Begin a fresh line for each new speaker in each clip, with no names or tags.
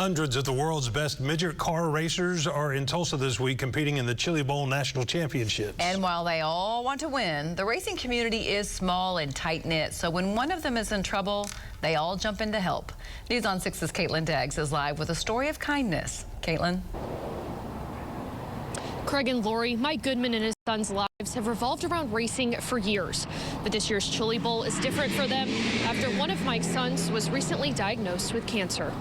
Hundreds of the world's best midget car racers are in Tulsa this week competing in the Chili Bowl National Championships.
And while they all want to win, the racing community is small and tight-knit. So when one of them is in trouble, they all jump in to help. News on 6's Caitlin Deggs is live with a story of kindness. Caitlin.
Craig and Lori, Mike Goodman and his son's lives have revolved around racing for years. But this year's Chili Bowl is different for them after one of Mike's sons was recently diagnosed with cancer.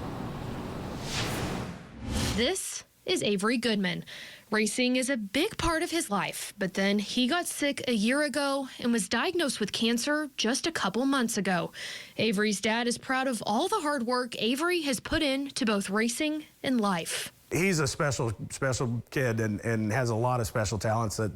This is Avery Goodman. Racing is a big part of his life, but then he got sick a year ago and was diagnosed with cancer just a couple months ago. Avery's dad is proud of all the hard work Avery has put into both racing and life.
He's a special kid and has a lot of special talents that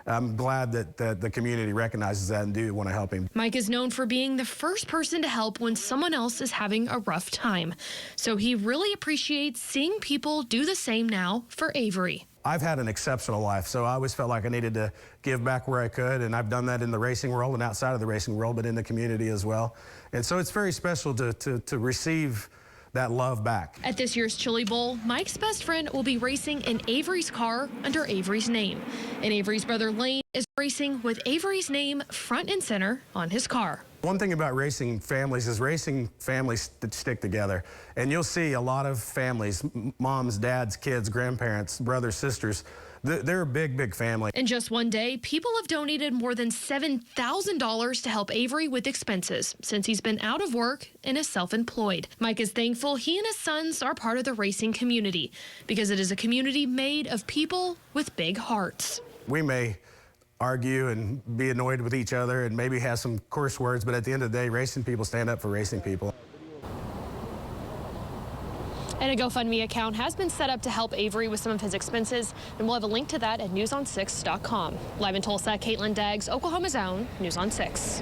I'm glad that the community recognizes that and do want to help him.
Mike is known for being the first person to help when someone else is having a rough time. So he really appreciates seeing people do the same now for Avery.
I've had an exceptional life, so I always felt like I needed to give back where I could, and I've done that in the racing world and outside of the racing world, but in the community as well. And so it's very special to receive that love back.
At this year's Chili Bowl, Mike's best friend will be racing in Avery's car under Avery's name. And Avery's brother Lane is racing with Avery's name front and center on his car.
One thing about racing families is racing families stick together. And you'll see a lot of families, moms, dads, kids, grandparents, brothers, sisters, they're a big family.
In just one day, people have donated more than $7,000 to help Avery with expenses since he's been out of work and is self-employed. Mike is thankful he and his sons are part of the racing community because it is a community made of people with big hearts.
We may argue and be annoyed with each other and maybe have some coarse words, but at the end of the day, racing people stand up for racing people.
And a GoFundMe account has been set up to help Avery with some of his expenses, and we'll have a link to that at newson6.com. Live in Tulsa, Caitlin Deggs, Oklahoma's own News on 6.